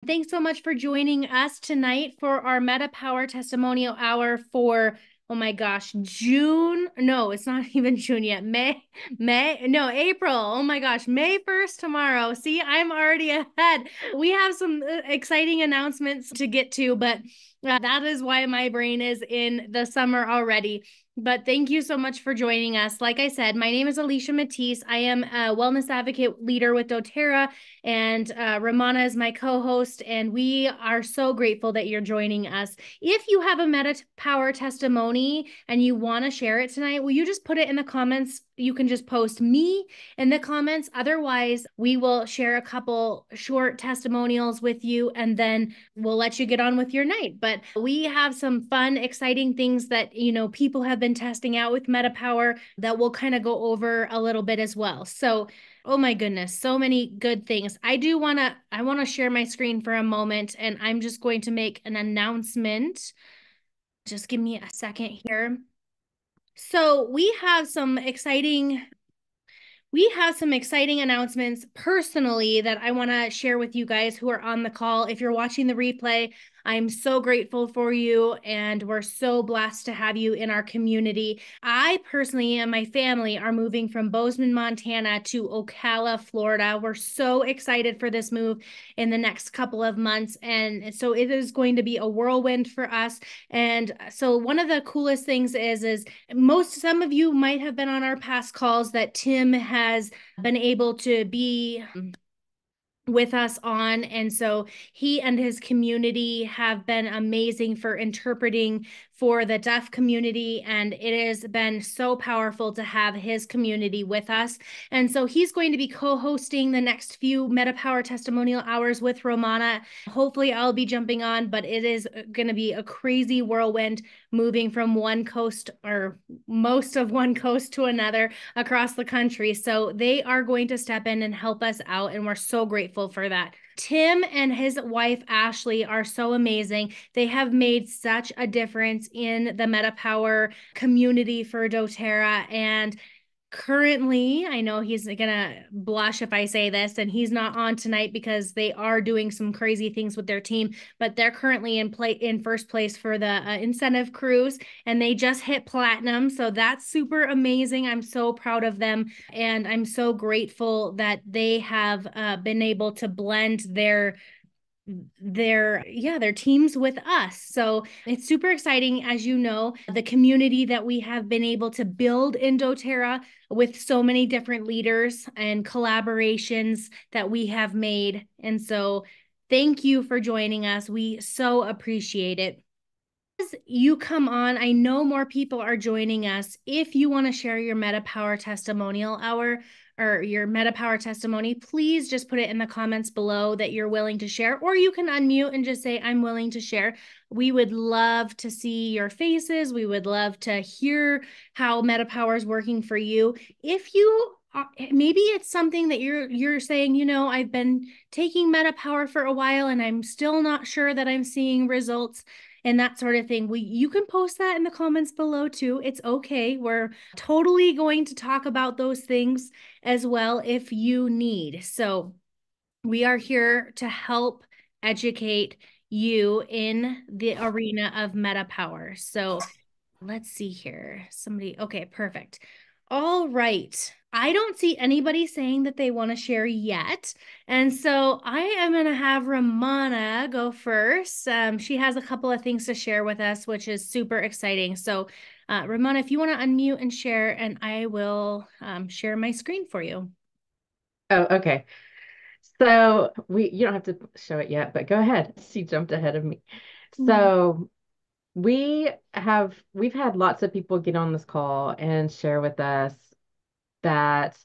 Thanks so much for joining us tonight for our MetaPWR Testimonial Hour for, oh my gosh, June. No, it's not even June yet. No, April. Oh my gosh, May 1st tomorrow. See, I'm already ahead. We have some exciting announcements to get to, but that is why my brain is in the summer already. But thank you so much for joining us. Like I said, my name is Alicia Matisse. I am a wellness advocate leader with doTERRA, and Ramana is my co-host, and we are so grateful that you're joining us. If you have a MetaPWR testimony and you want to share it tonight, will you just put it in the comments? You can just post me in the comments. Otherwise, we will share a couple short testimonials with you, and then we'll let you get on with your night. But we have some fun, exciting things that, people have been testing out with MetaPWR that we'll kind of go over a little bit as well. So, oh my goodness, so many good things. I want to share my screen for a moment, and I'm just going to make an announcement. Just give me a second here. So we have some exciting announcements personally that I want to share with you guys who are on the call. If you're watching the replay, I'm so grateful for you, and we're so blessed to have you in our community. I personally and my family are moving from Bozeman, Montana to Ocala, Florida. We're so excited for this move in the next couple of months, and so it is going to be a whirlwind for us. And so one of the coolest things is some of you might have been on our past calls that Tim has been able to be with us on. And so he and his community have been amazing for interpreting for the deaf community. And it has been so powerful to have his community with us. And so he's going to be co-hosting the next few MetaPWR testimonial hours with Romana. Hopefully I'll be jumping on, but it is going to be a crazy whirlwind moving from one coast, or most of one coast, to another across the country. So they are going to step in and help us out, and we're so grateful for that. Tim and his wife, Ashley, are so amazing. They have made such a difference in the MetaPWR community for doTERRA, and currently, I know he's gonna blush if I say this, and he's not on tonight because they are doing some crazy things with their team, but they're currently in first place for the incentive cruise, and they just hit platinum. So that's super amazing. I'm so proud of them, and I'm so grateful that they have been able to blend their teams with us. So it's super exciting. As you know, the community that we have been able to build in doTERRA with so many different leaders and collaborations that we have made. And so thank you for joining us. We so appreciate it. As you come on, I know more people are joining us. If you want to share your MetaPWR testimonial hour or your MetaPWR testimony, please just put it in the comments below that you're willing to share, or you can unmute and just say, I'm willing to share. We would love to see your faces. We would love to hear how MetaPWR is working for you. If you maybe it's something that you're saying, I've been taking MetaPWR for a while and I'm still not sure that I'm seeing results and that sort of thing. You can post that in the comments below too. It's okay. We're totally going to talk about those things as well if you need. So we are here to help educate you in the arena of MetaPWR. So let's see here. Okay, perfect. All right. I don't see anybody saying that they want to share yet. And so I am going to have Ramana go first. She has a couple of things to share with us, which is super exciting. So Ramana, if you want to unmute and share, and I will share my screen for you. Oh, okay. So you don't have to show it yet, but go ahead. She jumped ahead of me. So we've had lots of people get on this call and share with us that,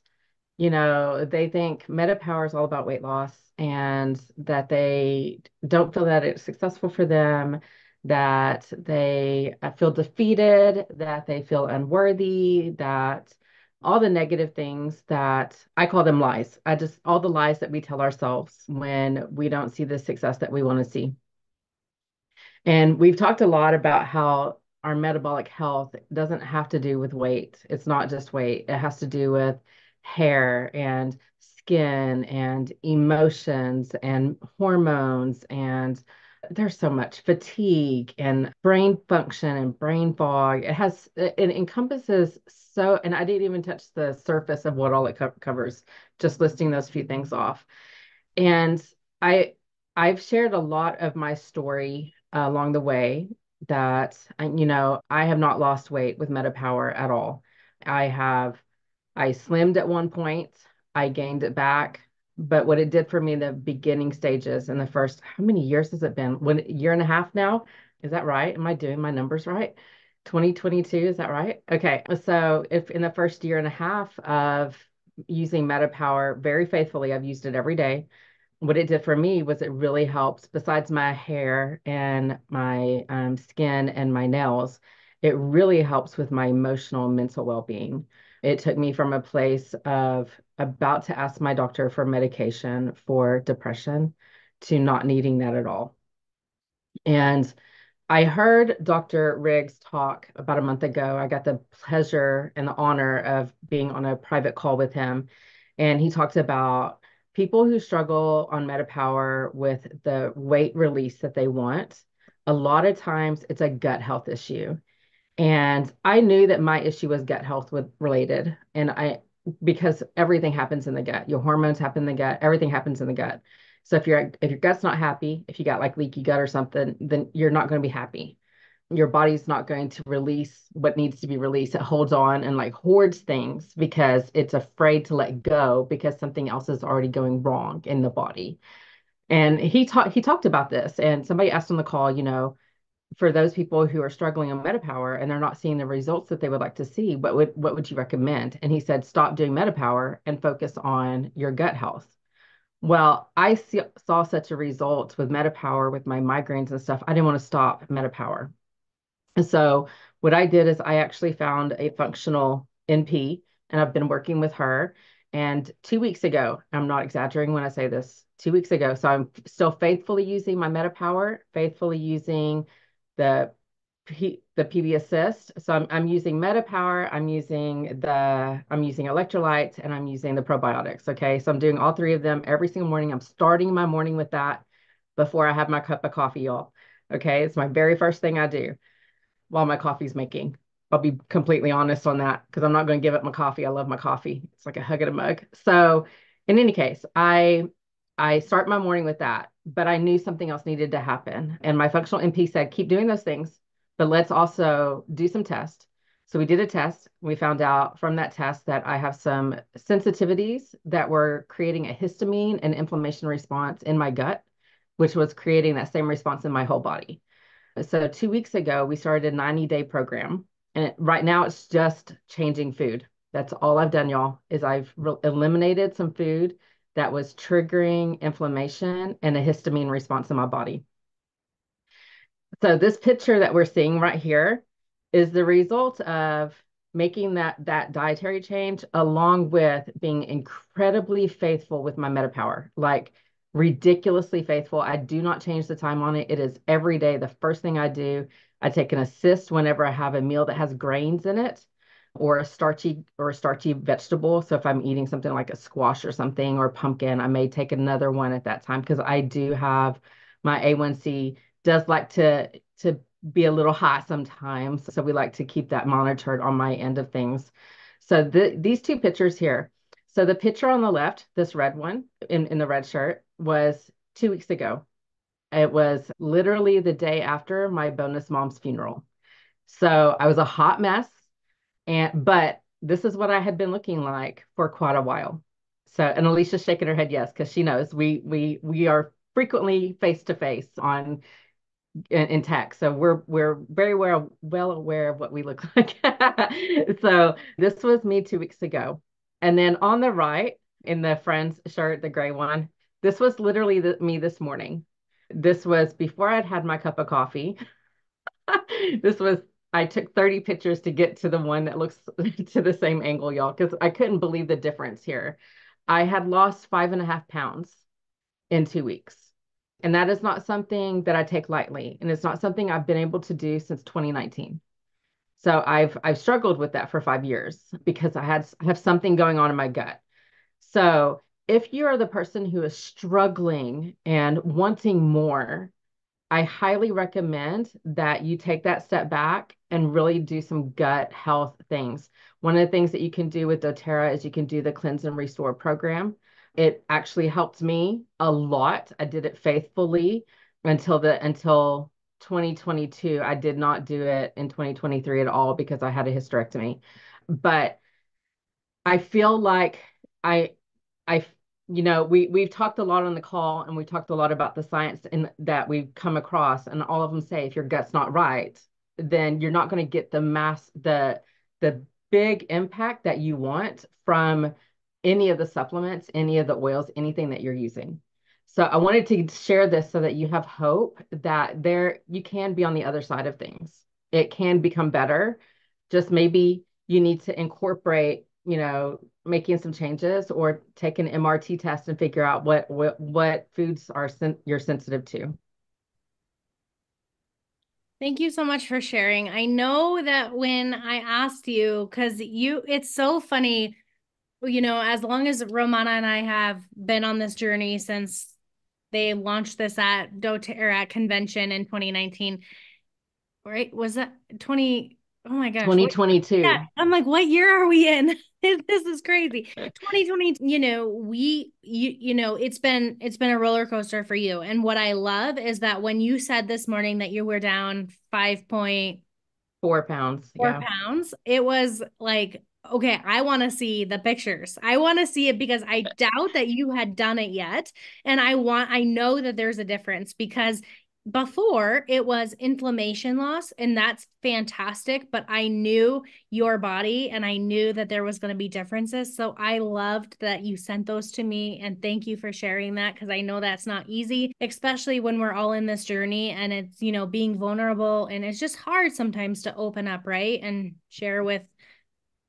they think MetaPWR is all about weight loss and that they don't feel that it's successful for them, that they feel defeated, that they feel unworthy, that all the negative things that I call them lies. All the lies that we tell ourselves when we don't see the success that we want to see. And we've talked a lot about how our metabolic health doesn't have to do with weight. It's not just weight. It has to do with hair and skin and emotions and hormones, and there's so much fatigue and brain function and brain fog. It encompasses so, and I didn't even touch the surface of what all it covers, just listing those few things off. And I I've shared a lot of my story along the way that I have not lost weight with MetaPWR at all. I have I slimmed at one point, I gained it back, but what it did for me in the beginning stages in the first, how many years has it been? One year and a half now? Is that right? Am I doing my numbers right? 2022, is that right? Okay. So if in the first year and a half of using MetaPWR very faithfully, I've used it every day. What it did for me was it really helps, besides my hair and my skin and my nails, it really helps with my emotional and mental well-being. It took me from a place of about to ask my doctor for medication for depression to not needing that at all. And I heard Dr. Riggs talk about a month ago. I got the pleasure and the honor of being on a private call with him. And he talked about people who struggle on MetaPWR with the weight release that they want. A lot of times it's a gut health issue. And I knew that my issue was gut health related. Because everything happens in the gut. Your hormones happen in the gut, everything happens in the gut. So if your gut's not happy, if you got like leaky gut or something, then you're not going to be happy. Your body's not going to release what needs to be released. It holds on and like hoards things because it's afraid to let go because something else is already going wrong in the body. And he talked about this, and somebody asked on the call, for those people who are struggling on MetaPWR and they're not seeing the results that they would like to see, what would you recommend? And he said, stop doing MetaPWR and focus on your gut health. Well, saw such a result with MetaPWR with my migraines and stuff. I didn't want to stop MetaPWR. And so what I did is I actually found a functional NP, and I've been working with her. And 2 weeks ago, I'm not exaggerating when I say this, 2 weeks ago. So I'm still faithfully using my MetaPWR, faithfully using the the PB Assist. So I'm using MetaPWR, I'm using electrolytes, and I'm using the probiotics. Okay. So I'm doing all three of them every single morning. I'm starting my morning with that before I have my cup of coffee, y'all. Okay. It's my very first thing I do while my coffee's making. I'll be completely honest on that because I'm not going to give up my coffee. I love my coffee. It's like a hug in a mug. So in any case, I start my morning with that, but I knew something else needed to happen. And my functional MP said, keep doing those things, but let's also do some tests. So we did a test. We found out from that test that I have some sensitivities that were creating a histamine and inflammation response in my gut, which was creating that same response in my whole body. So 2 weeks ago, we started a 90-day program. And right now it's just changing food. That's all I've done, y'all, is I've eliminated some food that was triggering inflammation and a histamine response in my body. So this picture that we're seeing right here is the result of making that dietary change along with being incredibly faithful with my MetaPWR, like ridiculously faithful. I do not change the time on it. It is every day. The first thing I do, I take an assist whenever I have a meal that has grains in it or a starchy vegetable. So if I'm eating something like a squash or something or pumpkin, I may take another one at that time because I do have my A1C does like to be a little high sometimes. So we like to keep that monitored on my end of things. So these two pictures here. So the picture on the left, this red one in the red shirt, was 2 weeks ago. It was literally the day after my bonus mom's funeral. So I was a hot mess, but this is what I had been looking like for quite a while. So, and Alicia's shaking her head yes, because she knows we are frequently face to face on in tech. So we're very well aware of what we look like. So this was me 2 weeks ago. And then on the right in the friend's shirt, the gray one, this was literally me this morning. This was before I'd had my cup of coffee. This was I took 30 pictures to get to the one that looks to the same angle, y'all, because I couldn't believe the difference here. I had lost 5.5 pounds in 2 weeks. And that is not something that I take lightly. And it's not something I've been able to do since 2019. So I've struggled with that for 5 years because I have something going on in my gut. So if you are the person who is struggling and wanting more, I highly recommend that you take that step back and really do some gut health things. One of the things that you can do with doTERRA is you can do the cleanse and restore program. It actually helped me a lot. I did it faithfully until 2022. I did not do it in 2023 at all because I had a hysterectomy. But I feel like I I we've talked a lot on the call, and we talked a lot about the science in that we've come across, and all of them say if your gut's not right, then you're not going to get the big impact that you want from any of the supplements, any of the oils, anything that you're using. So I wanted to share this so that you have hope that there you can be on the other side of things. It can become better. Just maybe you need to incorporate, making some changes or take an MRT test and figure out what foods you're sensitive to. Thank you so much for sharing. I know that when I asked you, because it's so funny, as long as Romana and I have been on this journey since they launched this at at convention in 2019, right? Was that 20? Oh my gosh. Yeah. 2022. I'm like, what year are we in? This is crazy. 2020, it's been a roller coaster for you. And what I love is that when you said this morning that you were down 4 pounds. 4 Yeah. pounds, it was like, okay, I want to see the pictures. I want to see it because I doubt that you had done it yet. And I know that there's a difference because before it was inflammation loss, and that's fantastic. But I knew your body and I knew that there was going to be differences. So I loved that you sent those to me. And thank you for sharing that because I know that's not easy, especially when we're all in this journey and it's, being vulnerable. And it's just hard sometimes to open up, right? And share with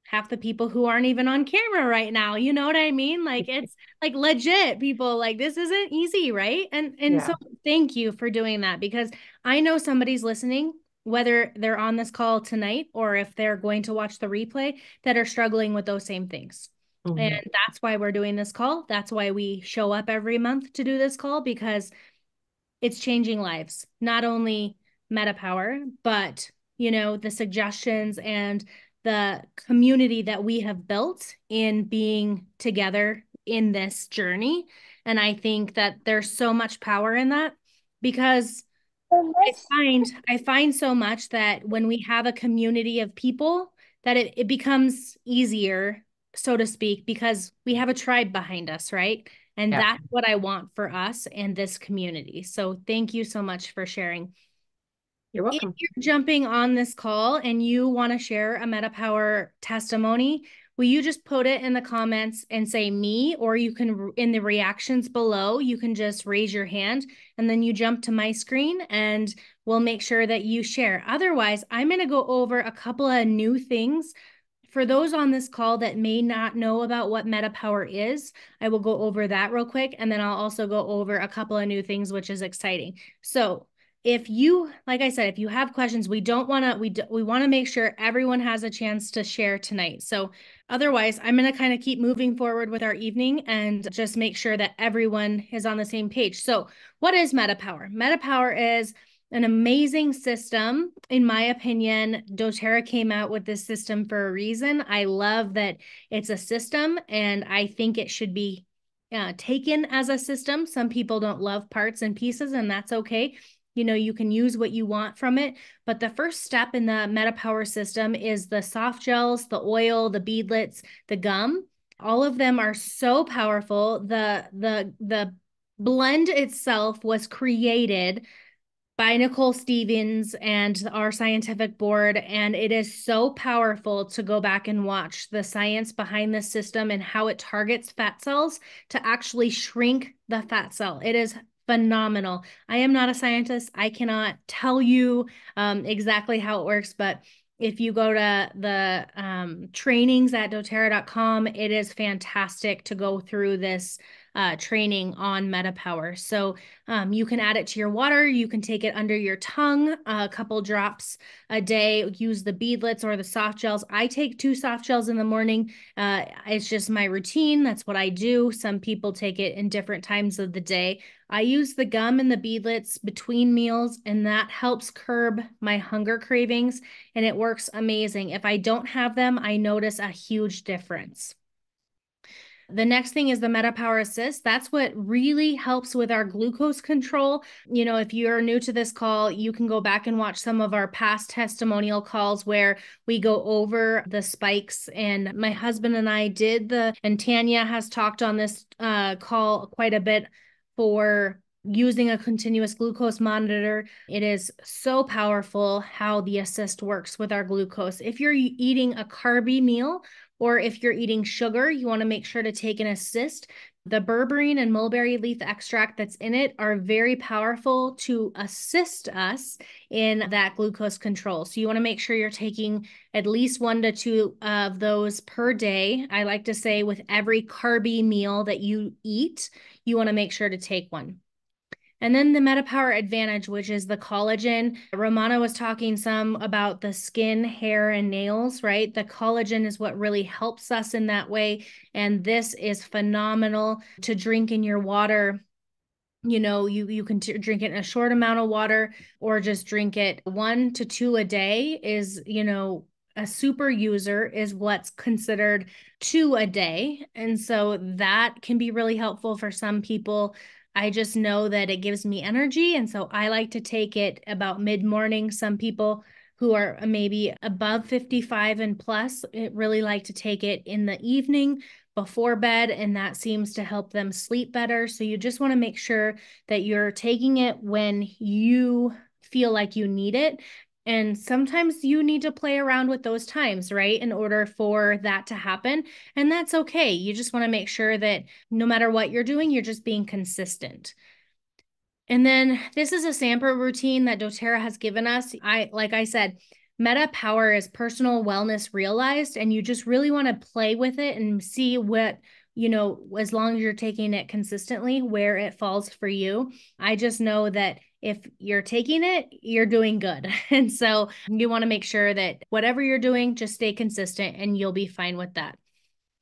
half the people who aren't even on camera right now. You know what I mean? Like it's like legit people like this isn't easy, right? And so Yeah. thank you for doing that because I know somebody's listening, whether they're on this call tonight or if they're going to watch the replay, that are struggling with those same things. And Mhm. that's why we're doing this call. That's why we show up every month to do this call because it's changing lives. Not only MetaPWR, but the suggestions and the community that we have built in being together in this journey. And I think that there's so much power in that because I find so much that when we have a community of people that it becomes easier, so to speak, because we have a tribe behind us, right? And Yeah. that's what I want for us and this community. So thank you so much for sharing. You're If welcome. you're jumping on this call and you want to share a MetaPWR testimony, will you just put it in the comments and say me, or you can in the reactions below, you can just raise your hand and then you jump to my screen and we'll make sure that you share. Otherwise, I'm going to go over a couple of new things. For those on this call that may not know about what MetaPWR is, I will go over that real quick. And then I'll also go over a couple of new things, which is exciting. So if you, like I said, if you have questions, we want to make sure everyone has a chance to share tonight. So otherwise, I'm going to kind of keep moving forward with our evening and just make sure that everyone is on the same page. So what is MetaPWR? MetaPWR is an amazing system. In my opinion, doTERRA came out with this system for a reason. I love that it's a system and I think it should be taken as a system. Some people don't love parts and pieces, and that's okay. You can use what you want from it. But the first step in the MetaPWR system is the soft gels, the oil, the beadlets, the gum. All of them are so powerful. The blend itself was created by Nicole Stevens and our scientific board. And it is so powerful to go back and watch the science behind this system and how it targets fat cells to actually shrink the fat cell. It is phenomenal. I am not a scientist. I cannot tell you exactly how it works, but if you go to the trainings at doterra.com, it is fantastic to go through this training on MetaPWR. So you can add it to your water. You can take it under your tongue, a couple drops a day. Use the beadlets or the soft gels. I take 2 soft gels in the morning. It's just my routine. That's what I do. Some people take it in different times of the day. I use the gum and the beadlets between meals, and that helps curb my hunger cravings, and it works amazing. If I don't have them, I notice a huge difference. The next thing is the MetaPWR Assist. That's what really helps with our glucose control. You know, if you're new to this call, you can go back and watch some of our past testimonial calls where we go over the spikes. And my husband and I and Tanya has talked on this call quite a bit for using a continuous glucose monitor. It is so powerful how the assist works with our glucose. If you're eating a carby meal, or if you're eating sugar, you want to make sure to take an assist. The berberine and mulberry leaf extract that's in it are very powerful to assist us in that glucose control. So you want to make sure you're taking at least 1 to 2 of those per day. I like to say with every carby meal that you eat, you want to make sure to take one. And then the MetaPWR Advantage, which is the collagen. Romana was talking some about the skin, hair, and nails, right? The collagen is what really helps us in that way. And this is phenomenal to drink in your water. You know, you can drink it in a short amount of water, or just drink it 1 to 2 a day is, you know, a super user is what's considered 2 a day. And so that can be really helpful for some people. I just know that it gives me energy. And so I like to take it about mid-morning. Some people who are maybe above 55 and plus, really like to take it in the evening before bed, and that seems to help them sleep better. So you just want to make sure that you're taking it when you feel like you need it. And sometimes you need to play around with those times, right, in order for that to happen. And that's okay. You just want to make sure that no matter what you're doing, you're just being consistent. And then this is a sample routine that doTERRA has given us. Like I said, MetaPWR is personal wellness realized, and you just really want to play with it and see what, you know, as long as you're taking it consistently, where it falls for you. I just know that if you're taking it, you're doing good. And so you want to make sure that whatever you're doing, just stay consistent and you'll be fine with that.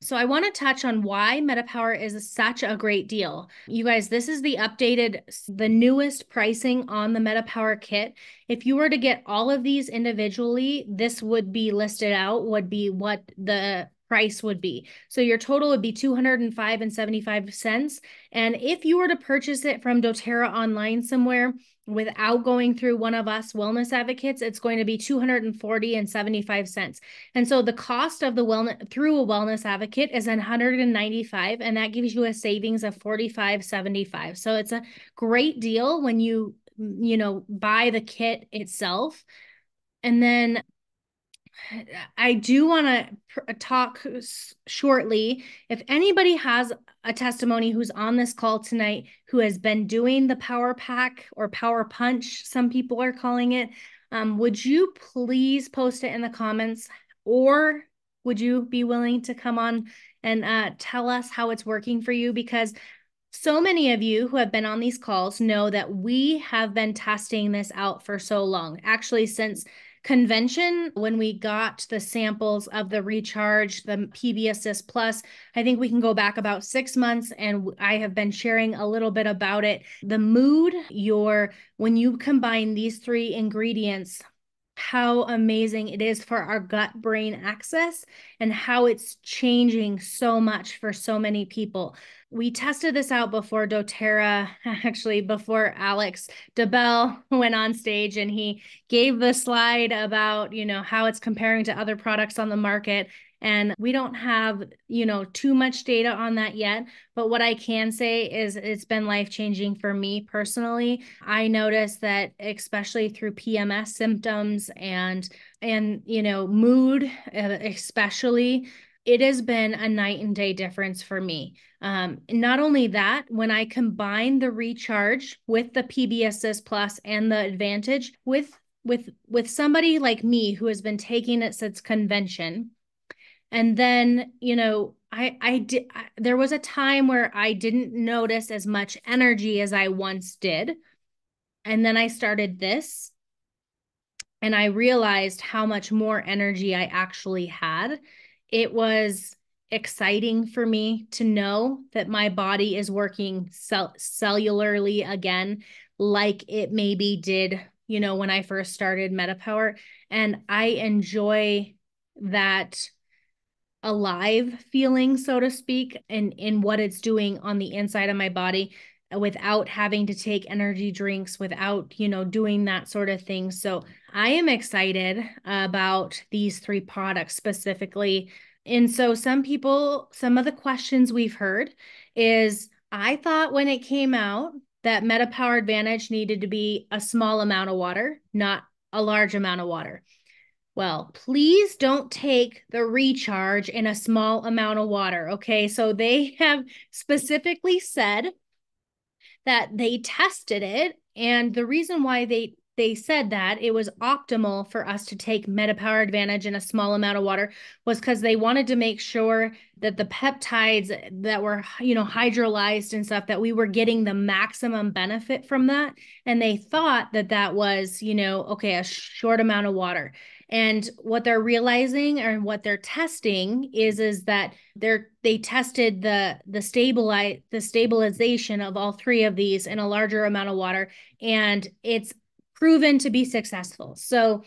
So I want to touch on why MetaPWR is such a great deal. You guys, this is the newest pricing on the MetaPWR kit. If you were to get all of these individually, this would be listed out, would be what the price would be. So your total would be $205.75. And if you were to purchase it from doTERRA online somewhere, without going through one of us wellness advocates, it's going to be $240.75. And so the cost of the wellness through a wellness advocate is $195, and that gives you a savings of $45.75. So it's a great deal when you buy the kit itself. And then I do want to talk shortly. If anybody has a testimony who's on this call tonight who has been doing the Power Pack or Power Punch, some people are calling it, would you please post it in the comments, or would you be willing to come on and tell us how it's working for you? Because so many of you who have been on these calls know that we have been testing this out for so long, actually since convention, when we got the samples of the recharge, the PB Assist Plus. I think we can go back about 6 months, and I have been sharing a little bit about it. The mood, when you combine these 3 ingredients, how amazing it is for our gut-brain axis and how it's changing so much for so many people. We tested this out before doTERRA, actually before Alex DeBell went on stage, and he gave the slide about, how it's comparing to other products on the market. And we don't have, too much data on that yet. But what I can say is it's been life-changing for me personally. I noticed that especially through PMS symptoms and mood, especially, it has been a night and day difference for me. Not only that, when I combine the recharge with the PB Assist Plus and the Advantage with somebody like me who has been taking it since convention, and then, there was a time where I didn't notice as much energy as I once did. And then I started this and I realized how much more energy I actually had. It was exciting for me to know that my body is working cellularly again, like it maybe did, when I first started MetaPWR. And I enjoy that alive feeling, so to speak, and in what it's doing on the inside of my body without having to take energy drinks, without, doing that sort of thing. So I am excited about these three products specifically. And so some of the questions we've heard is, I thought when it came out that MetaPWR Advantage needed to be a small amount of water, not a large amount of water. Well, please don't take the recharge in a small amount of water. Okay. So they have specifically said that they tested it. And the reason why they said that it was optimal for us to take MetaPWR Advantage in a small amount of water was because they wanted to make sure that the peptides that were, hydrolyzed and stuff, that we were getting the maximum benefit from that. And they thought that that was, okay, a short amount of water. And what they're realizing and what they're testing is that they tested the stabilization of all three of these in a larger amount of water, and it's proven to be successful. So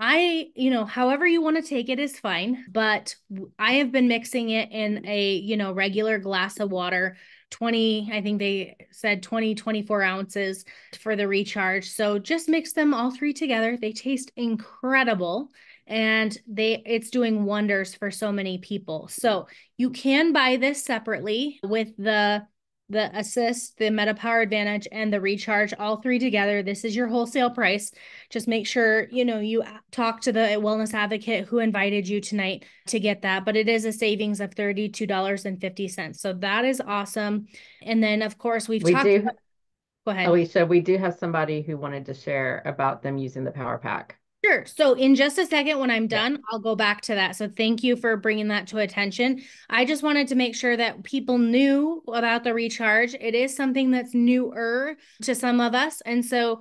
however you want to take it is fine, but I have been mixing it in a, regular glass of water, 20, I think they said 20, 24 ounces for the recharge. So just mix them all three together. They taste incredible and it's doing wonders for so many people. So you can buy this separately with the assist, the MetaPWR Advantage, and the recharge, all three together. This is your wholesale price. Just make sure, you talk to the wellness advocate who invited you tonight to get that. But it is a savings of $32.50. So that is awesome. And then, of course, we've We talked do, about, go ahead. Alicia, we do have somebody who wanted to share about them using the Power Pack. Sure. So in just a second, when I'm Yeah. done, I'll go back to that. So thank you for bringing that to attention. I just wanted to make sure that people knew about the recharge. It is something that's newer to some of us. And so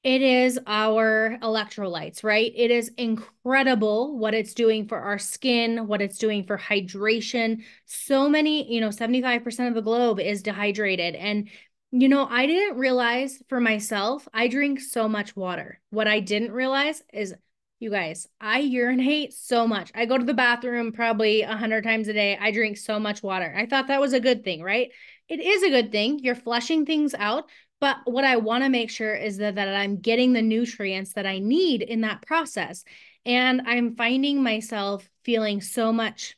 it is our electrolytes, right? It is incredible what it's doing for our skin, what it's doing for hydration. So many, 75% of the globe is dehydrated. And I didn't realize for myself, I drink so much water. What I didn't realize is, you guys, I urinate so much. I go to the bathroom probably 100 times a day. I drink so much water. I thought that was a good thing, right? It is a good thing. You're flushing things out. But what I want to make sure is that I'm getting the nutrients that I need in that process. And I'm finding myself feeling so much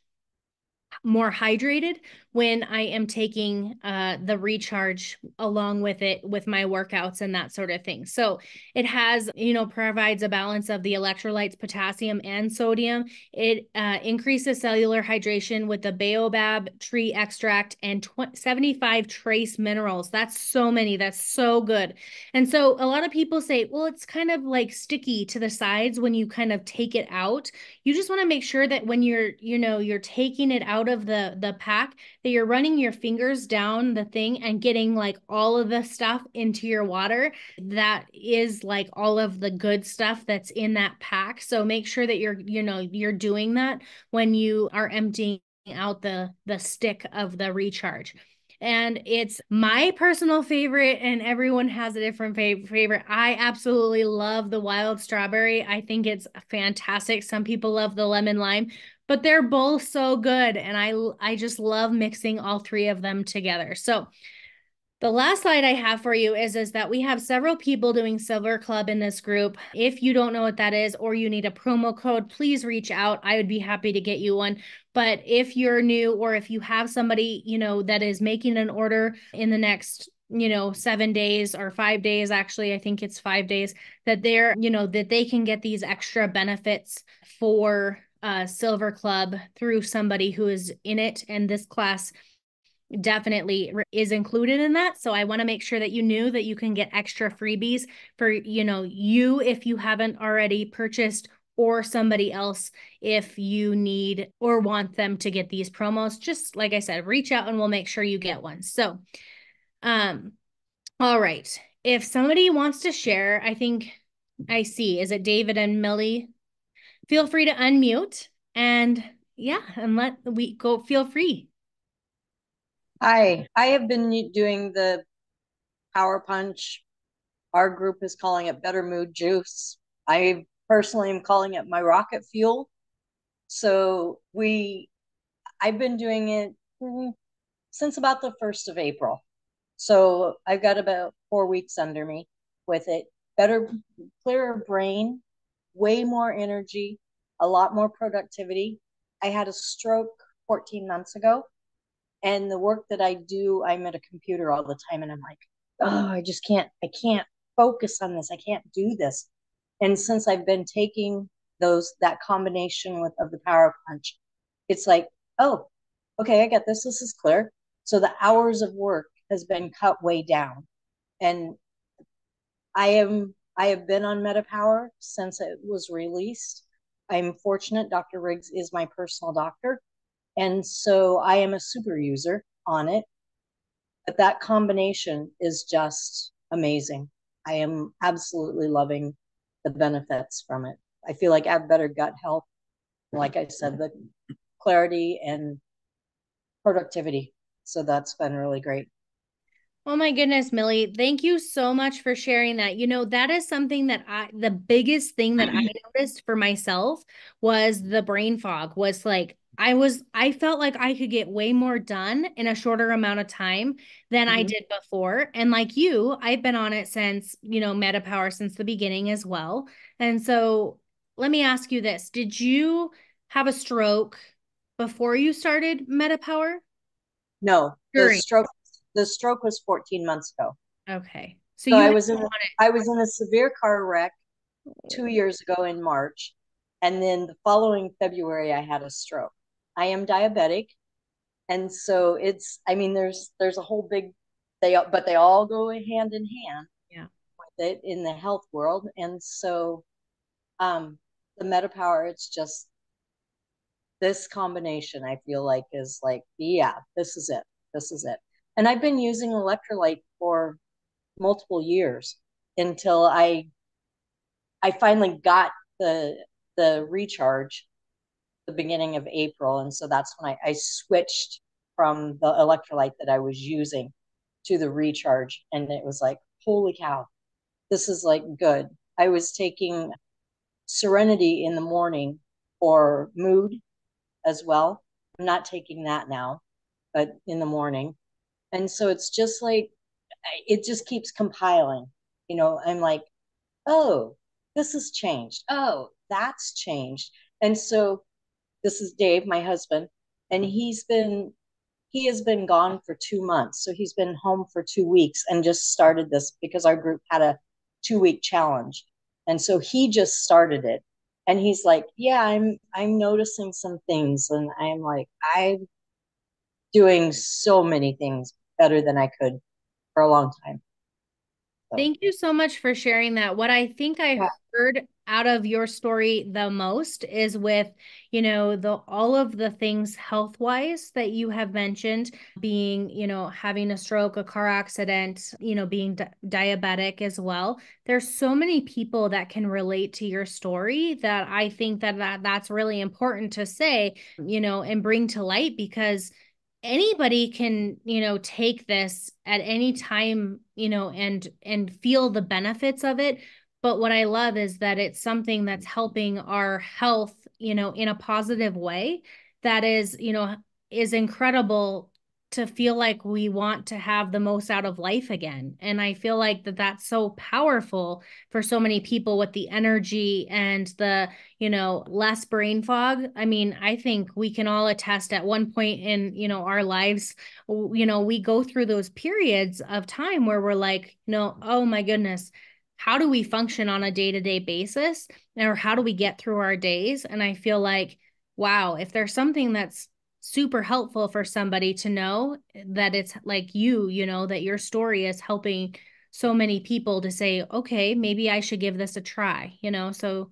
more hydrated when I am taking the recharge along with it with my workouts and that sort of thing. So it has, provides a balance of the electrolytes, potassium and sodium. It increases cellular hydration with the baobab tree extract and 75 trace minerals. That's so many. That's so good. And so a lot of people say, well, it's kind of like sticky to the sides when you kind of take it out. You just want to make sure that when you're taking it out of the pack, that you're running your fingers down the thing and getting like all of the stuff into your water. That is like all of the good stuff that's in that pack. So make sure that you're doing that when you are emptying out the stick of the recharge. And it's my personal favorite, and everyone has a different favorite. I absolutely love the wild strawberry. I think it's fantastic. Some people love the lemon lime, but they're both so good. And I just love mixing all three of them together. So the last slide I have for you is that we have several people doing Silver Club in this group. If you don't know what that is or you need a promo code, please reach out. I would be happy to get you one. But if you're new or if you have somebody, that is making an order in the next 7 days or 5 days, actually, I think it's 5 days, that that they can get these extra benefits for Silver Club through somebody who is in it. And this class definitely is included in that. So I want to make sure that you knew that you can get extra freebies for, you if you haven't already purchased or somebody else if you need or want them to get these promos. Just like I said, reach out and we'll make sure you get one. So, all right. If somebody wants to share, I think I see, is it David and Millie? Feel free to unmute and yeah, and let we go. Feel free. Hi, I have been doing the Power Punch. Our group is calling it Better Mood Juice. I personally am calling it my rocket fuel. So I've been doing it since about the 1st of April. So I've got about 4 weeks under me with it. Better, clearer brain, way more energy, a lot more productivity. I had a stroke 14 months ago. And the work that I do, I'm at a computer all the time and I'm like, oh, I can't focus on this. I can't do this. And since I've been taking that combination of the Power Punch, it's like, oh, okay, I get this. This is clear. So the hours of work has been cut way down. And I have been on MetaPWR since it was released. I'm fortunate. Dr. Riggs is my personal doctor. And so I am a super user on it. But that combination is just amazing. I am absolutely loving the benefits from it. I feel like I have better gut health. Like I said, the clarity and productivity. So that's been really great. Oh my goodness, Millie, thank you so much for sharing that. That is something that the biggest thing that I noticed for myself was the brain fog was like, I felt like I could get way more done in a shorter amount of time than I did before. And like you, I've been on it since, MetaPWR since the beginning as well. And so let me ask you this. Did you have a stroke before you started MetaPWR? No, During. the stroke was 14 months ago. Okay. So So you I was in a severe car wreck 2 years ago in March. And then the following February, I had a stroke. I am diabetic. And so there's a whole big, but they all go hand in hand with it in the health world. And so the MetaPWR, it's just this combination, I feel like is like, yeah, this is it. This is it. And I've been using electrolyte for multiple years until I finally got the recharge the beginning of April. And so that's when I switched from the electrolyte that I was using to the recharge. And it was like, holy cow, this is like good. I was taking Serenity in the morning for mood as well. I'm not taking that now, but in the morning. And so it's just like, it just keeps compiling. I'm like, oh, this has changed. Oh, that's changed. And so this is Dave, my husband, and he has been gone for 2 months. So he's been home for 2 weeks and just started this because our group had a 2 week challenge. And so he just started it. And he's like, yeah, I'm noticing some things. And I'm like, I'm doing so many things better than I could for a long time. So. Thank you so much for sharing that. What I think I heard out of your story the most is with, all of the things health-wise that you have mentioned, being, having a stroke, a car accident, being diabetic as well. There's so many people that can relate to your story that I think that's really important to say, and bring to light because anybody can take this at any time and feel the benefits of it, but what I love is that it's something that's helping our health in a positive way that is incredible to feel like we want to have the most out of life again. And I feel like that's so powerful for so many people with the energy and the, less brain fog. I mean, I think we can all attest at one point in, our lives, we go through those periods of time where we're like, no, oh my goodness, how do we function on a day-to-day basis? Or how do we get through our days? And I feel like, wow, if there's something that's super helpful for somebody to know that it's like that your story is helping so many people to say, okay, maybe I should give this a try, so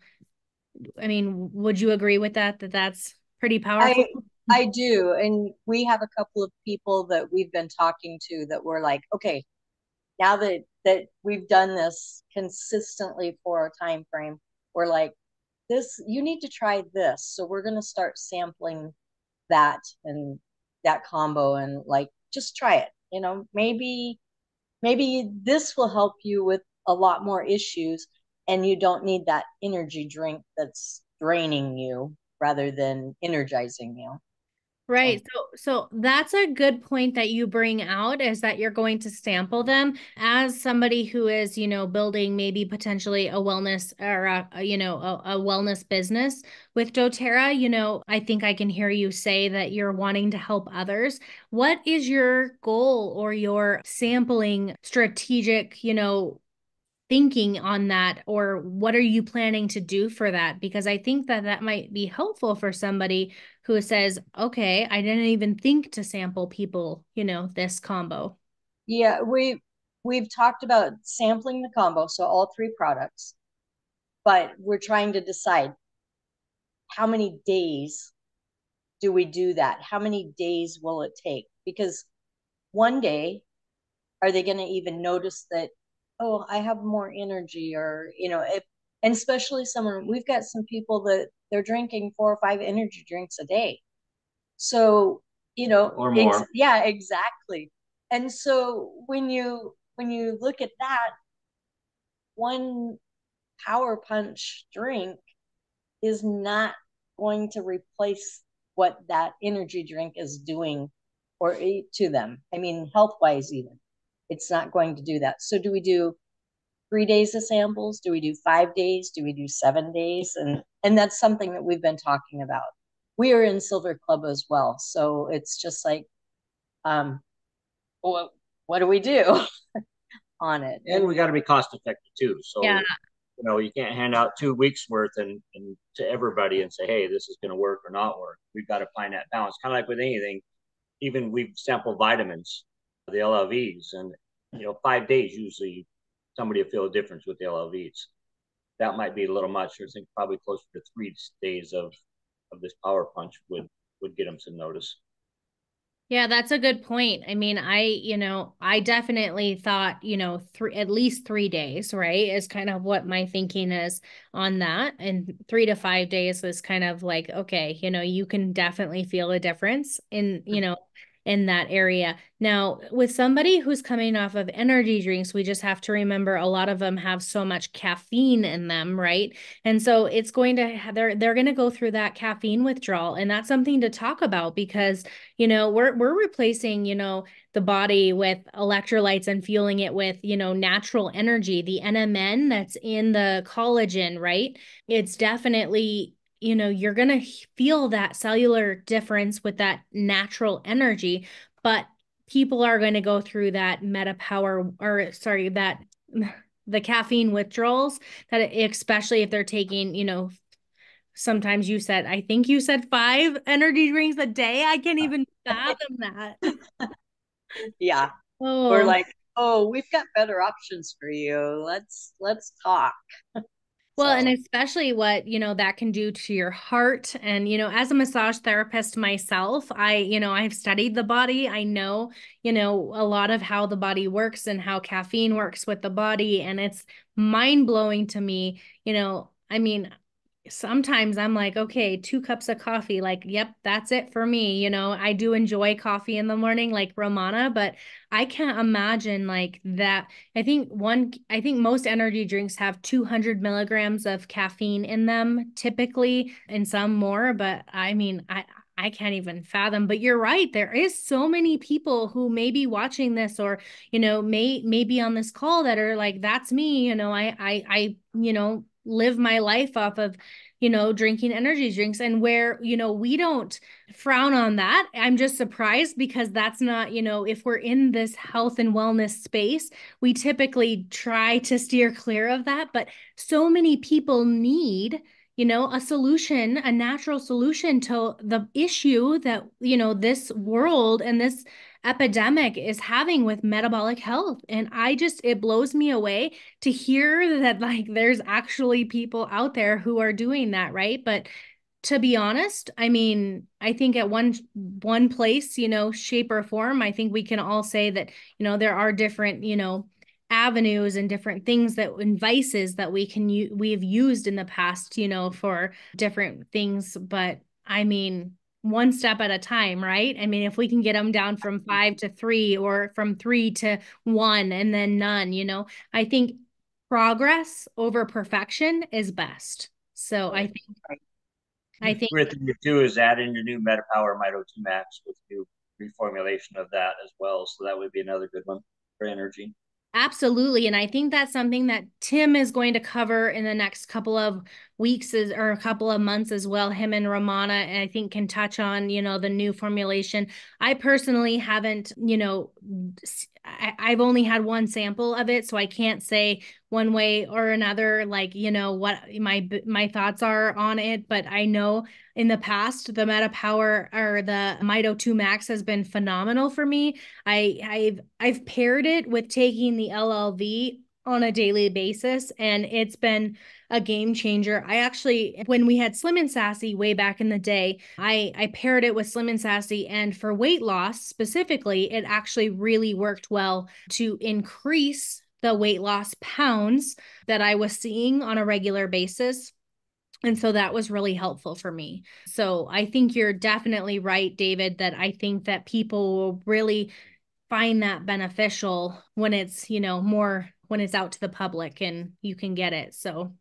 I mean, would you agree with that, that that's pretty powerful? I do. And we have a couple of people that we've been talking to that were like, okay, now that we've done this consistently for a time frame, we're like, this, you need to try this. So we're going to start sampling that and that combo and like just try it. You know, maybe this will help you with a lot more issues and you don't need that energy drink that's draining you rather than energizing you. So Right. So that's a good point that you bring out, is that you're going to sample them. As somebody who is, building maybe potentially a wellness or a wellness business with doTERRA, I think I can hear you say that you're wanting to help others. What is your goal or your sampling strategic, thinking on that, or what are you planning to do for that? Because I think that that might be helpful for somebody who says, okay, I didn't even think to sample people, this combo. yeah, we've talked about sampling the combo, so all three products, but we're trying to decide how many days do we do that? How many days will it take? Because one day, are they going to even notice that, oh, I have more energy? Or, if, and especially someone, we've got some people that they're drinking 4 or 5 energy drinks a day. So, or more. yeah, exactly. And so when you look at that, one power punch drink is not going to replace what that energy drink is doing or to them. I mean, health wise, even it's not going to do that. So, do we do 3 days of samples? Do we do 5 days? Do we do 7 days? And that's something that we've been talking about. We are in Silver Club as well, so it's just like, what do we do on it? And we got to be cost effective too. So Yeah. you can't hand out 2 weeks worth and to everybody and say, hey, this is going to work or not work. We've got to find that balance. Kind of like with anything, even we've sampled vitamins, the LLVs, and 5 days usually somebody will feel a difference with the LLVs. That might be a little much. I think probably closer to 3 days of this power punch would get them some notice. Yeah, that's a good point. I mean, I definitely thought, at least 3 days, right, is kind of what my thinking is on that. And 3 to 5 days is kind of like, okay, you can definitely feel a difference in that area. Now, with somebody who's coming off of energy drinks, we just have to remember a lot of them have so much caffeine in them, right? And so it's going to they're going to go through that caffeine withdrawal, and that's something to talk about because we're replacing, the body with electrolytes and fueling it with, natural energy, the NMN that's in the collagen, right? It's definitely, you're going to feel that cellular difference with that natural energy, but people are going to go through that the caffeine withdrawals, that especially if they're taking, sometimes I think you said 5 energy drinks a day. I can't even fathom that. Yeah. We're Oh, like, oh, we've got better options for you. Let's talk. well, and So especially what, that can do to your heart. And, as a massage therapist myself, I've studied the body. I know, a lot of how the body works and how caffeine works with the body. And it's mind blowing to me, I mean, sometimes I'm like, okay, 2 cups of coffee, like, yep, that's it for me. I do enjoy coffee in the morning, like Romana, but I can't imagine like that. I think most energy drinks have 200 milligrams of caffeine in them, typically, and some more. But I mean, I can't even fathom, but you're right. There is so many people who may be watching this or, may be on this call that are like, that's me. I live my life off of, drinking energy drinks, and where, we don't frown on that. I'm just surprised because that's not, if we're in this health and wellness space, we typically try to steer clear of that. But so many people need, a solution, a natural solution to the issue that, this world and this epidemic is having with metabolic health. And it blows me away to hear that like there's actually people out there who are doing that, right? But to be honest, I mean, I think at one place, shape or form, I think we can all say that, there are different, avenues and different things and vices that we have used in the past, for different things. But I mean, one step at a time, right? I mean, if we can get them down from 5 to 3 or from 3 to 1 and then none, I think progress over perfection is best. So Right. I think Great thing to do is add in your new MetaPWR Mito 2 Max with new reformulation of that as well. So that would be another good one for energy. absolutely. And I think that's something that Tim is going to cover in the next couple of weeks or a couple of months as well. Him and Ramana, I think, can touch on, the new formulation. I personally haven't, I've only had one sample of it, so I can't say one way or another, like, what my thoughts are on it. But I know in the past, the MetaPWR or the Mito 2 Max has been phenomenal for me. I've paired it with taking the LLV on a daily basis, and it's been a game changer. I actually, when we had Slim and Sassy way back in the day, I paired it with Slim and Sassy, and for weight loss specifically, it actually really worked well to increase the weight loss pounds that I was seeing on a regular basis. And so that was really helpful for me. So I think you're definitely right, David, that I think that people will really find that beneficial when it's, more when it's out to the public and you can get it. So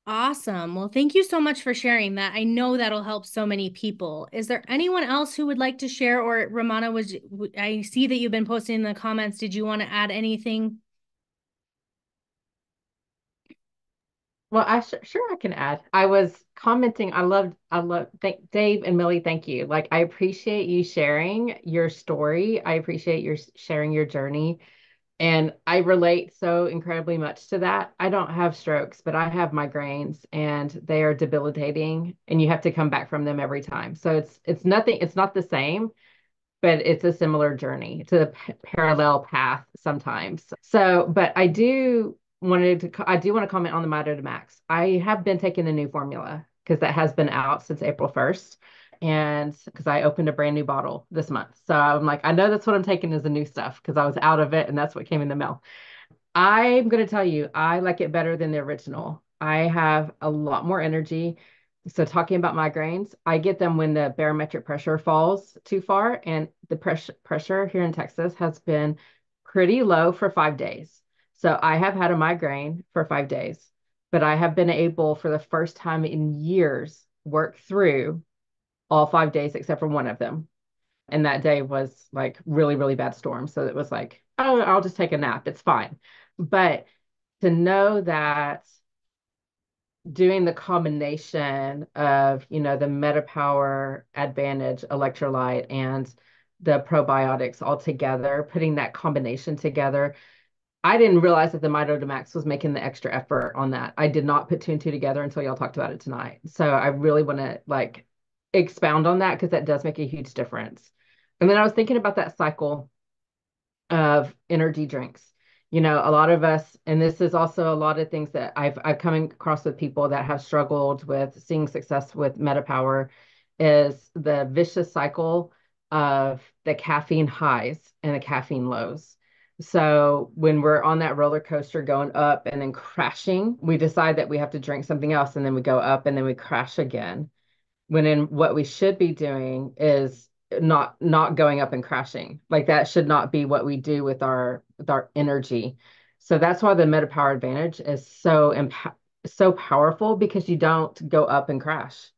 awesome. Well, thank you so much for sharing that. I know that'll help so many people. Is there anyone else who would like to share? Or Ramana, I see that you've been posting in the comments. Did you want to add anything? Well, sure I can add. I was commenting. Thank Dave and Millie. Thank you. Like, I appreciate you sharing your story. I appreciate your sharing your journey. And I relate so incredibly much to that. I don't have strokes, but I have migraines and they are debilitating and you have to come back from them every time. So it's nothing, it's not the same, but it's a similar journey. It's a parallel path sometimes. So, but I do want to comment on the Mito Max. I have been taking the new formula because that has been out since April 1st. And because I opened a brand new bottle this month. So I'm like, I know that's what I'm taking is the new stuff because I was out of it and that's what came in the mail. I'm going to tell you, I like it better than the original. I have a lot more energy. So talking about migraines, I get them when the barometric pressure falls too far, and the pressure here in Texas has been pretty low for 5 days. So I have had a migraine for 5 days, but I have been able for the first time in years work through all 5 days except for one of them. And that day was like really, really bad storm. So it was like, oh, I'll just take a nap. It's fine. But to know that doing the combination of, the MetaPWR Advantage electrolyte and the probiotics all together, putting that combination together, I didn't realize that the Mito Max was making the extra effort on that. I did not put two and two together until y'all talked about it tonight. So I really want to like expound on that because that does make a huge difference. And then I was thinking about that cycle of energy drinks. A lot of us, and this is also a lot of things that I've come across with people that have struggled with seeing success with MetaPWR, is the vicious cycle of the caffeine highs and the caffeine lows. So when we're on that roller coaster going up and then crashing, we decide that we have to drink something else and then we go up and then we crash again. When in what we should be doing is not going up and crashing. Like that should not be what we do with our energy. So that's why the MetaPWR Advantage is so powerful, because you don't go up and crash.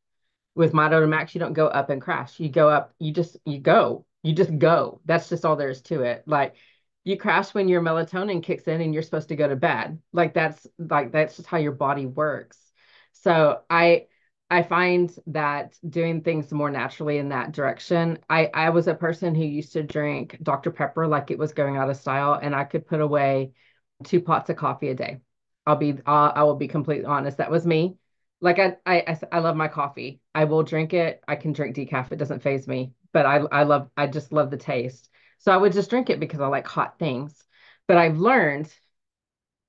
With Mito Max, you don't go up and crash. You go up, you just go. That's just all there is to it. Like you crash when your melatonin kicks in and you're supposed to go to bed. That's just how your body works. So I find that doing things more naturally in that direction. I was a person who used to drink Dr. Pepper like it was going out of style, and I could put away 2 pots of coffee a day. I will be completely honest. That was me. Like I love my coffee. I will drink it. I can drink decaf. It doesn't faze me. But I just love the taste. So I would just drink it because I like hot things. But I've learned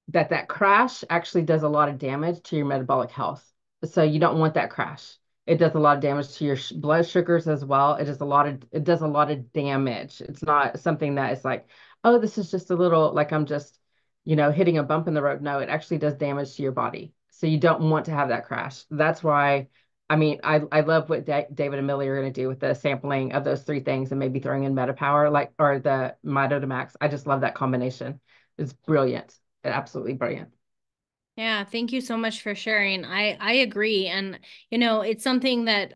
that crash actually does a lot of damage to your metabolic health. So you don't want that crash. It does a lot of damage to your blood sugars as well. It does a lot of damage. It's not something that is like, oh, this is just a little like I'm just, hitting a bump in the road. No, it actually does damage to your body. So you don't want to have that crash. That's why I love what David and Millie are going to do with the sampling of those three things and maybe throwing in MetaPWR or the MitoDamax. I just love that combination. It's brilliant. Absolutely brilliant. Yeah, thank you so much for sharing. I agree. And it's something that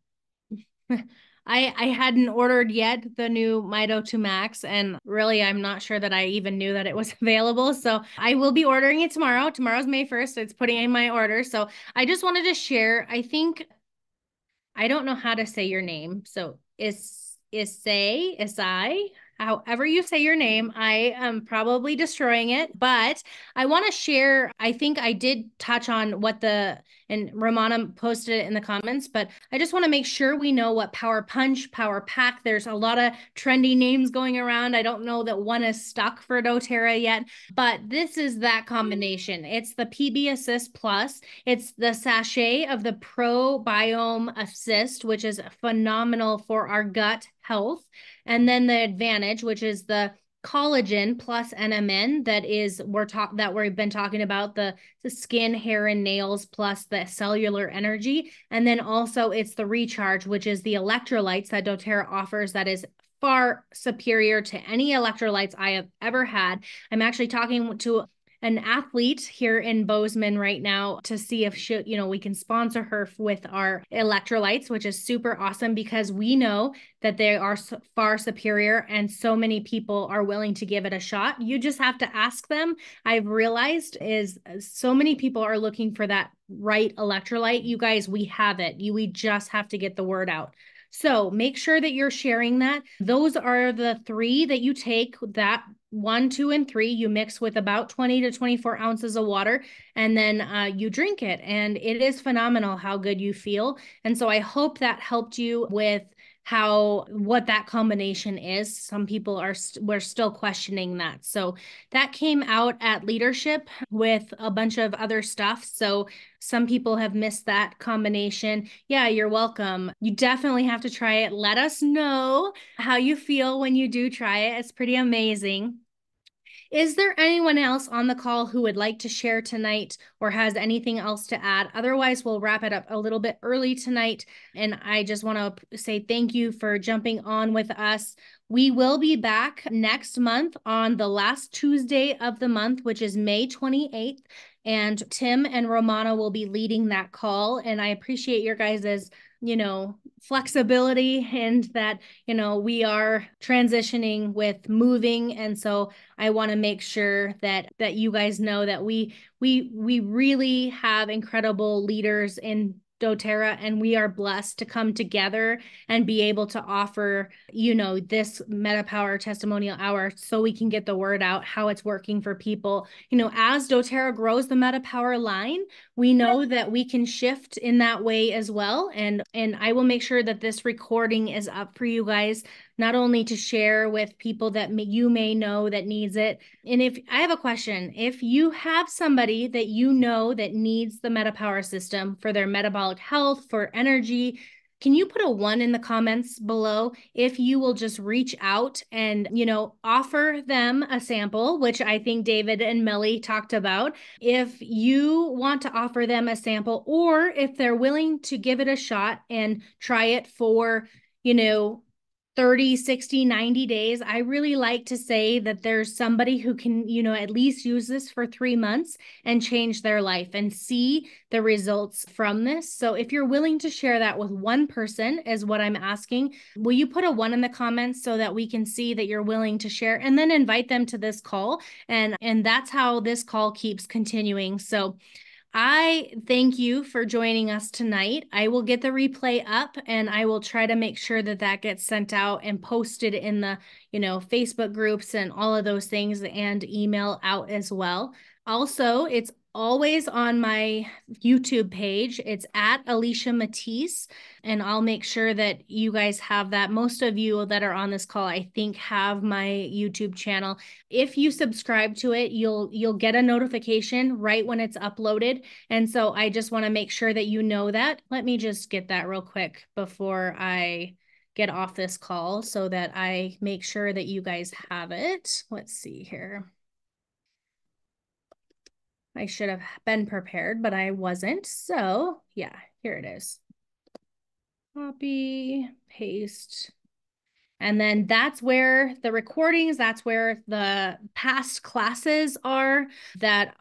I hadn't ordered yet, the new MitoDamax, and really I'm not sure that I even knew that it was available. So I will be ordering it tomorrow. Tomorrow's May 1st. It's putting in my order. So I just wanted to share, I don't know how to say your name. So Isai, however you say your name, I am probably destroying it, but I want to share. I think I did touch on and Romana posted it in the comments, but I just want to make sure we know what Power Punch, Power Pack, there's a lot of trendy names going around. I don't know that one is stuck for doTERRA yet, but this is that combination. It's the PB Assist Plus. It's the sachet of the Probiome Assist, which is phenomenal for our gut health. And then the Advantage, which is the collagen plus NMN that we've been talking about, the skin, hair, and nails plus the cellular energy. And then also it's the Recharge, which is the electrolytes that doTERRA offers that is far superior to any electrolytes I have ever had. I'm actually talking to an athlete here in Bozeman right now to see if we can sponsor her with our electrolytes, which is super awesome because we know that they are far superior and so many people are willing to give it a shot. You just have to ask them. I've realized is so many people are looking for that right electrolyte. You guys, we have it. We just have to get the word out. So make sure that you're sharing that. Those are the three that you take, that 1, 2, and 3, you mix with about 20 to 24 ounces of water, and then you drink it. And it is phenomenal how good you feel. And so I hope that helped you with what that combination is. Some people we're still questioning that. So that came out at leadership with a bunch of other stuff. So some people have missed that combination. Yeah, you're welcome. You definitely have to try it. Let us know how you feel when you do try it. It's pretty amazing. Is there anyone else on the call who would like to share tonight or has anything else to add? Otherwise, we'll wrap it up a little bit early tonight. And I just want to say thank you for jumping on with us. We will be back next month on the last Tuesday of the month, which is May 28th. And Tim and Romana will be leading that call. And I appreciate your guys's flexibility and that, we are transitioning with moving. And so I want to make sure that you guys know that we really have incredible leaders in doTERRA, and we are blessed to come together and be able to offer, this MetaPWR testimonial hour so we can get the word out how it's working for people. As doTERRA grows the MetaPWR line, we know that we can shift in that way as well. And I will make sure that this recording is up for you guys, not only to share with people that you may know that needs it. And if I have a question, if you have somebody that that needs the MetaPWR system for their metabolic health, for energy, can you put a 1 in the comments below if you will just reach out and, offer them a sample, which I think David and Melly talked about. If you want to offer them a sample, or if they're willing to give it a shot and try it for, 30, 60, 90 days, I really like to say that there's somebody who can, at least use this for 3 months and change their life and see the results from this. So if you're willing to share that with one person is what I'm asking, will you put a 1 in the comments so that we can see that you're willing to share, and then invite them to this call. And that's how this call keeps continuing. So I thank you for joining us tonight. I will get the replay up and I will try to make sure that gets sent out and posted in the, Facebook groups and all of those things, and email out as well. Also, it's always on my YouTube page. It's at Alicia Matisse, and I'll make sure that you guys have that. Most of you that are on this call, I think, have my YouTube channel. If you subscribe to it, you'll get a notification right when it's uploaded. And so I just want to make sure that you know that. Let me just get that real quick before I get off this call so that I make sure that you guys have it. Let's see here. I should have been prepared, but I wasn't. So yeah, here it is. Copy, paste. And then that's where the recordings, that's where the past classes are that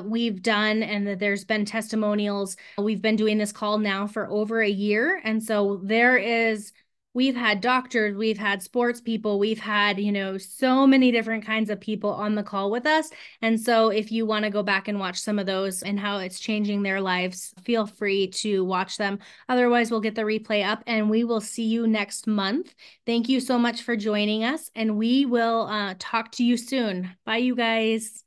we've done, and that there's been testimonials. We've been doing this call now for over a year. And so we've had doctors, we've had sports people, we've had, so many different kinds of people on the call with us. And so if you want to go back and watch some of those and how it's changing their lives, feel free to watch them. Otherwise, we'll get the replay up and we will see you next month. Thank you so much for joining us, and we will talk to you soon. Bye, you guys.